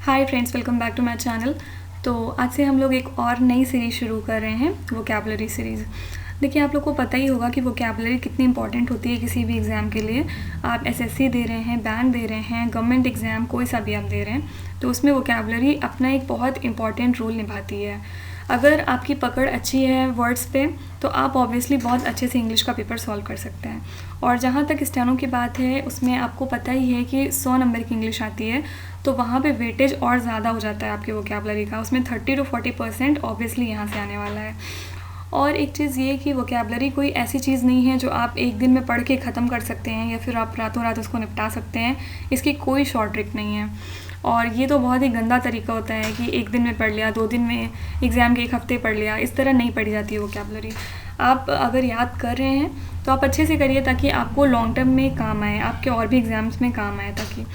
Hi friends, welcome back to my channel. तो आज से हम लोग एक और नई सीरीज़ शुरू कर रहे हैं, वोकैबुलरी सीरीज़। देखिए, आप लोग को पता ही होगा कि वोकैबुलरी कितनी इंपॉर्टेंट होती है किसी भी एग्ज़ाम के लिए। आप एसएससी दे रहे हैं, बैंक दे रहे हैं, गवर्नमेंट एग्ज़ाम कोई सा भी आप दे रहे हैं, तो उसमें वोकैबुलरी अपना एक बहुत इंपॉर्टेंट रोल निभाती है। अगर आपकी पकड़ अच्छी है वर्ड्स पे, तो आप ऑब्वियसली बहुत अच्छे से इंग्लिश का पेपर सॉल्व कर सकते हैं। और जहाँ तक स्टेनो की बात है, उसमें आपको पता ही है कि 100 नंबर की इंग्लिश आती है, तो वहाँ पे वेटेज और ज़्यादा हो जाता है आपके वोकैबुलरी का। उसमें 30 to 40% ऑब्वियसली यहाँ से आने वाला है। और एक चीज़ ये कि वोकैबुलरी कोई ऐसी चीज़ नहीं है जो आप एक दिन में पढ़ के ख़त्म कर सकते हैं या फिर आप रातों रात उसको निपटा सकते हैं। इसकी कोई शॉर्ट ट्रिक नहीं है। और ये तो बहुत ही गंदा तरीका होता है कि एक दिन में पढ़ लिया, 2 दिन में, एग्ज़ाम के एक हफ़्ते पढ़ लिया। इस तरह नहीं पढ़ी जाती है वोकैबुलरी। आप अगर याद कर रहे हैं तो आप अच्छे से करिए ताकि आपको लॉन्ग टर्म में काम आए, आपके और भी एग्ज़ाम्स में काम आए ताकि।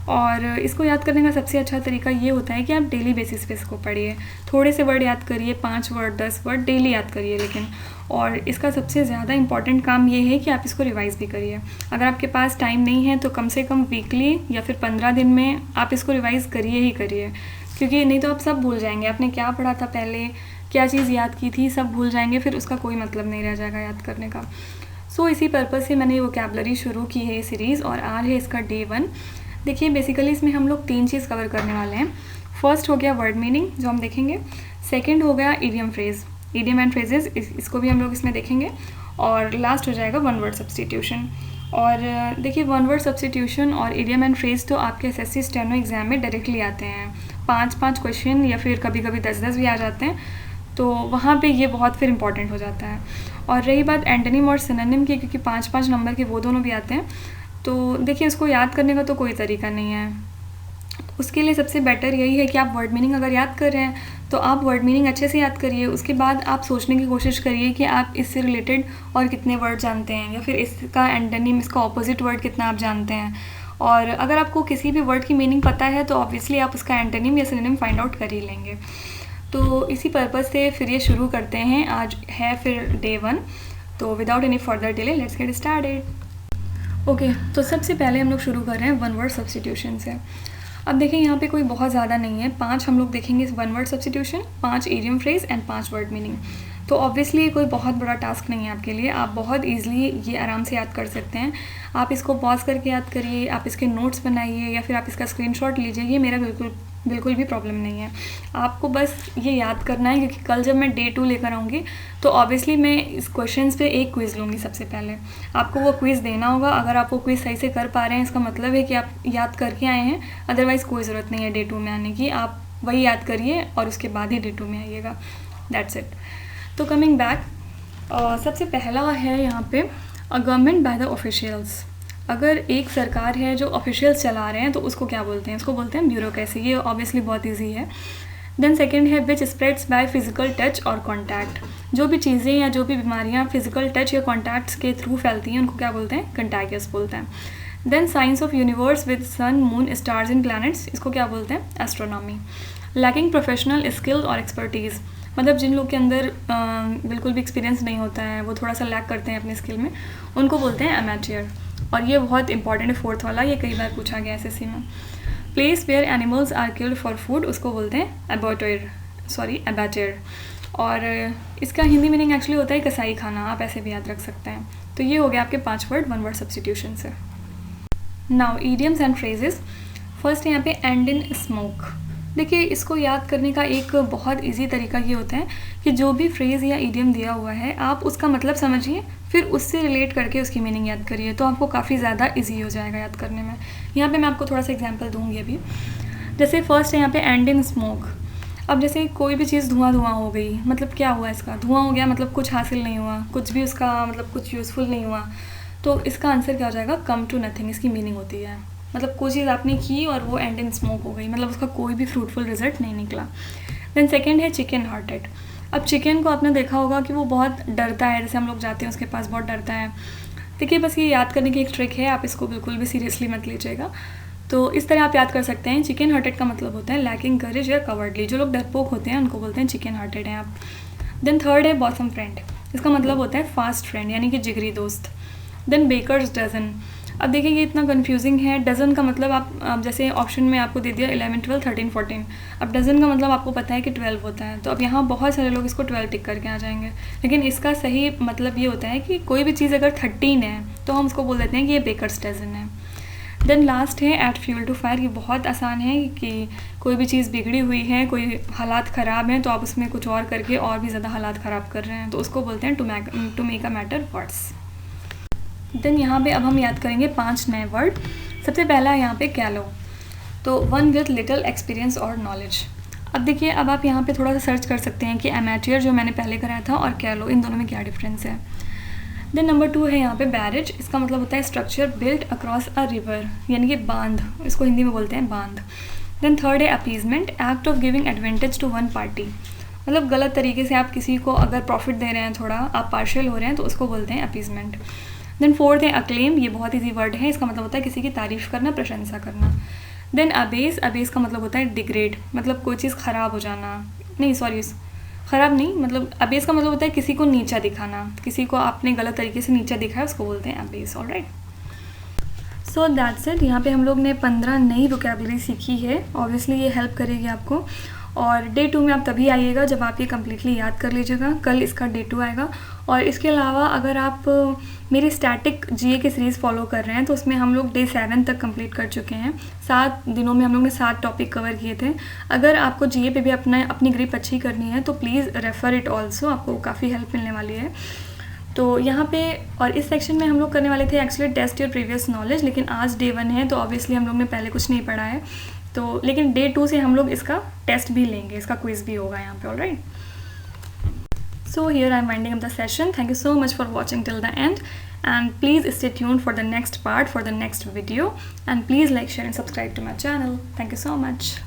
और इसको याद करने का सबसे अच्छा तरीका ये होता है कि आप डेली बेसिस पे इसको पढ़िए। थोड़े से वर्ड याद करिए, 5 वर्ड 10 वर्ड डेली याद करिए लेकिन। और इसका सबसे ज़्यादा इंपॉर्टेंट काम ये है कि आप इसको रिवाइज़ भी करिए। अगर आपके पास टाइम नहीं है तो कम से कम वीकली या फिर 15 दिन में आप इसको रिवाइज़ करिए ही करिए, क्योंकि नहीं तो आप सब भूल जाएंगे। आपने क्या पढ़ा था पहले, क्या चीज़ याद की थी, सब भूल जाएंगे, फिर उसका कोई मतलब नहीं रह जाएगा याद करने का। सो इसी पर्पज़ से मैंने वोकैबुलरी शुरू की है ये सीरीज़, और आज है इसका डे 1। देखिए, बेसिकली इसमें हम लोग 3 चीज़ कवर करने वाले हैं। फर्स्ट हो गया वर्ड मीनिंग, जो हम देखेंगे। सेकंड हो गया idiom phrase, idiom and phrases, इसको भी हम लोग इसमें देखेंगे। और लास्ट हो जाएगा वन वर्ड सब्स्टिट्यूशन। और देखिए, वन वर्ड सब्स्टिट्यूशन और इडियम एंड फ्रेज़ तो आपके एसएससी स्टेनो एग्ज़ाम में डायरेक्टली आते हैं। 5-5 क्वेश्चन या फिर कभी कभी 10-10 भी आ जाते हैं, तो वहाँ पे ये बहुत फिर इंपॉर्टेंट हो जाता है। और रही बात एंटोनिम और सिनोनिम की, क्योंकि 5-5 नंबर के वो दोनों भी आते हैं, तो देखिए उसको याद करने का तो कोई तरीका नहीं है। उसके लिए सबसे बेटर यही है कि आप वर्ड मीनिंग अगर याद कर रहे हैं तो आप वर्ड मीनिंग अच्छे से याद करिए। उसके बाद आप सोचने की कोशिश करिए कि आप इससे रिलेटेड और कितने वर्ड जानते हैं, या फिर इसका एंटोनिम, इसका ऑपोजिट वर्ड कितना आप जानते हैं। और अगर आपको किसी भी वर्ड की मीनिंग पता है तो ऑब्वियसली आप उसका एंटोनिम या सिनोनिम फाइंड आउट कर ही लेंगे। तो इसी पर्पज़ से फिर ये शुरू करते हैं। आज है फिर डे 1, तो without any further delay let's get started. Okay, तो सबसे पहले हम लोग शुरू कर रहे हैं वन वर्ड सब्स्टिट्यूशन से। अब देखें, यहाँ पे कोई बहुत ज़्यादा नहीं है, 5 हम लोग देखेंगे इस one word substitution, 5 idiom phrase and 5 word meaning. तो ऑब्वियसली ये कोई बहुत बड़ा टास्क नहीं है आपके लिए, आप बहुत ईजिली ये आराम से याद कर सकते हैं। आप इसको पॉज करके याद करिए, आप इसके नोट्स बनाइए या फिर आप इसका स्क्रीनशॉट लीजिए, ये मेरा बिल्कुल भी प्रॉब्लम नहीं है। आपको बस ये याद करना है, क्योंकि कल जब मैं डे 2 लेकर आऊँगी तो ऑब्वियसली मैं इस क्वेश्चंस पे एक क्विज़ लूँगी। सबसे पहले आपको वो क्विज़ देना होगा। अगर आप वो क्विज़ सही से कर पा रहे हैं, इसका मतलब है कि आप याद करके आए हैं, अदरवाइज़ कोई ज़रूरत नहीं है डे 2 में आने की। आप वही याद करिए और उसके बाद ही डे 2 में आइएगा, दैट्स इट। तो कमिंग बैक, सबसे पहला है यहाँ पे गवर्नमेंट बाय द ऑफिशियल्स। अगर एक सरकार है जो ऑफिशियल्स चला रहे हैं तो उसको क्या बोलते हैं? उसको बोलते हैं ब्यूरोक्रेसी। ये ऑब्वियसली बहुत इजी है। देन सेकंड है which spreads by physical touch और कॉन्टैक्ट। जो भी चीज़ें या जो भी बीमारियाँ फिजिकल टच या कॉन्टैक्ट्स के थ्रू फैलती हैं उनको क्या बोलते हैं? कंटैगियस बोलते हैं। Then science of universe with sun, moon, stars and planets, इसको क्या बोलते हैं? एस्ट्रोनॉमी। लैकिंग प्रोफेशनल स्किल्स और एक्सपर्टीज़, मतलब जिन लोग के अंदर बिल्कुल भी एक्सपीरियंस नहीं होता है, वो थोड़ा सा लैक करते हैं अपनी स्किल में, उनको बोलते हैं अमेच्योर। और ये बहुत इंपॉर्टेंट है, 4th वाला, ये कई बार पूछा गया एसएससी में। Place where animals are killed for food, उसको बोलते हैं एबैटर। और इसका हिंदी मीनिंग एक्चुअली होता है कसाई खाना, आप ऐसे भी याद रख सकते हैं। तो ये हो गया आपके 5 वर्ड वन वर्ड सब्स्टिट्यूशन से। Now idioms and phrases. First है यहाँ पे एंड इन स्मोक। देखिए, इसको याद करने का एक बहुत इजी तरीका ये होता है कि जो भी फ्रेज़ या इडियम दिया हुआ है आप उसका मतलब समझिए, फिर उससे रिलेट करके उसकी मीनिंग याद करिए, तो आपको काफ़ी ज़्यादा इजी हो जाएगा याद करने में। यहाँ पे मैं आपको थोड़ा सा एग्जांपल दूँगी अभी। जैसे फर्स्ट है यहाँ पे एंड इन स्मोक। अब जैसे कोई भी चीज़ धुआं हो गई, मतलब क्या हुआ? इसका धुआं हो गया, मतलब कुछ हासिल नहीं हुआ, कुछ भी उसका मतलब कुछ यूज़फुल नहीं हुआ। तो इसका आंसर क्या हो जाएगा? कम टू नथिंग इसकी मीनिंग होती है। मतलब कोई चीज़ आपने की और वो एंड इन स्मोक हो गई, मतलब उसका कोई भी फ्रूटफुल रिजल्ट नहीं निकला। देन सेकंड है चिकन हार्टेड। अब चिकन को आपने देखा होगा कि वो बहुत डरता है, जैसे हम लोग जाते हैं उसके पास, बहुत डरता है। देखिए, बस ये याद करने की एक ट्रिक है, आप इसको बिल्कुल भी सीरियसली मत लीजिएगा। तो इस तरह आप याद कर सकते हैं। चिकन हार्टेड का मतलब होता है लैकिंग करेज या कवर्डली। जो लोग डरपोक होते हैं उनको बोलते हैं चिकन हार्टेड हैं आप। देन थर्ड है बॉसम फ्रेंड। इसका मतलब होता है फास्ट फ्रेंड, यानी कि जिगरी दोस्त। Then baker's dozen. अब देखिए ये इतना कंफ्यूजिंग है। डज़न का मतलब आप जैसे ऑप्शन में आपको दे दिया 11, 12, 13, 14। अब डज़न का मतलब आपको पता है कि 12 होता है, तो अब यहाँ बहुत सारे लोग इसको 12 टिक करके आ जाएंगे, लेकिन इसका सही मतलब ये होता है कि कोई भी चीज़ अगर 13 है तो हम उसको बोल देते हैं कि ये बेकर्स डज़न है। देन लास्ट है ऐड फ्यूल टू फायर। ये बहुत आसान है कि कोई भी चीज़ बिगड़ी हुई है, कोई हालात ख़राब हैं, तो आप उसमें कुछ और करके और भी ज़्यादा हालात ख़राब कर रहे हैं, तो उसको बोलते हैं to make a matter worse. Then यहाँ पे अब हम याद करेंगे 5 नए वर्ड। सबसे पहला है यहाँ पे कैलो, तो वन विथ लिटिल एक्सपीरियंस और नॉलेज। अब देखिए अब आप यहाँ पे थोड़ा सा सर्च कर सकते हैं कि एमेच्योर जो मैंने पहले कराया था और कैलो, इन दोनों में क्या डिफरेंस है। देन नंबर 2 है यहाँ पे बैरेज। इसका मतलब होता है structure built across a river, यानी कि बांध, इसको हिंदी में बोलते हैं बांध। देन थर्ड है appeasement, act of giving advantage to one party, मतलब गलत तरीके से आप किसी को अगर प्रॉफिट दे रहे हैं, थोड़ा आप पार्शियल हो रहे हैं, तो उसको बोलते हैं अपीजमेंट। देन फोर्थ है अक्लेम। ये बहुत ईजी वर्ड है, इसका मतलब होता है किसी की तारीफ़ करना, प्रशंसा करना। Then abyss. अबेस का मतलब होता है डिग्रेड, मतलब कोई चीज़ ख़राब हो जाना, नहीं सॉरी ख़राब नहीं, मतलब अबेस का मतलब होता है किसी को नीचा दिखाना, किसी को आपने गलत तरीके से नीचा दिखाया उसको बोलते हैं abyss. Alright, so that's it. यहाँ पे हम लोग ने 15 नई वोकैबुलरी सीखी है। ऑब्वियसली ये हेल्प करेगी आपको। और डे 2 में आप तभी आइएगा जब आप ये कम्प्लीटली याद कर लीजिएगा। कल इसका डे 2 आएगा। और इसके अलावा अगर आप मेरी स्टैटिक जीए की सीरीज़ फॉलो कर रहे हैं तो उसमें हम लोग डे 7 तक कंप्लीट कर चुके हैं। 7 दिनों में हम लोग ने 7 टॉपिक कवर किए थे। अगर आपको जीए पे भी अपनी ग्रिप अच्छी करनी है तो प्लीज़ रेफ़र इट ऑल्सो, आपको काफ़ी हेल्प मिलने वाली है। तो यहाँ पे और इस सेक्शन में हम लोग करने वाले थे actually test your previous knowledge, लेकिन आज डे 1 है तो ऑब्वियसली हम लोग ने पहले कुछ नहीं पढ़ा है, तो लेकिन डे 2 से हम लोग इसका टेस्ट भी लेंगे, इसका क्विज़ भी होगा यहाँ पे। Alright, so here I'm winding up the session. Thank you so much for watching till the end, and please stay tuned for the next part, for the next video, and please like, share and subscribe to my channel. Thank you so much.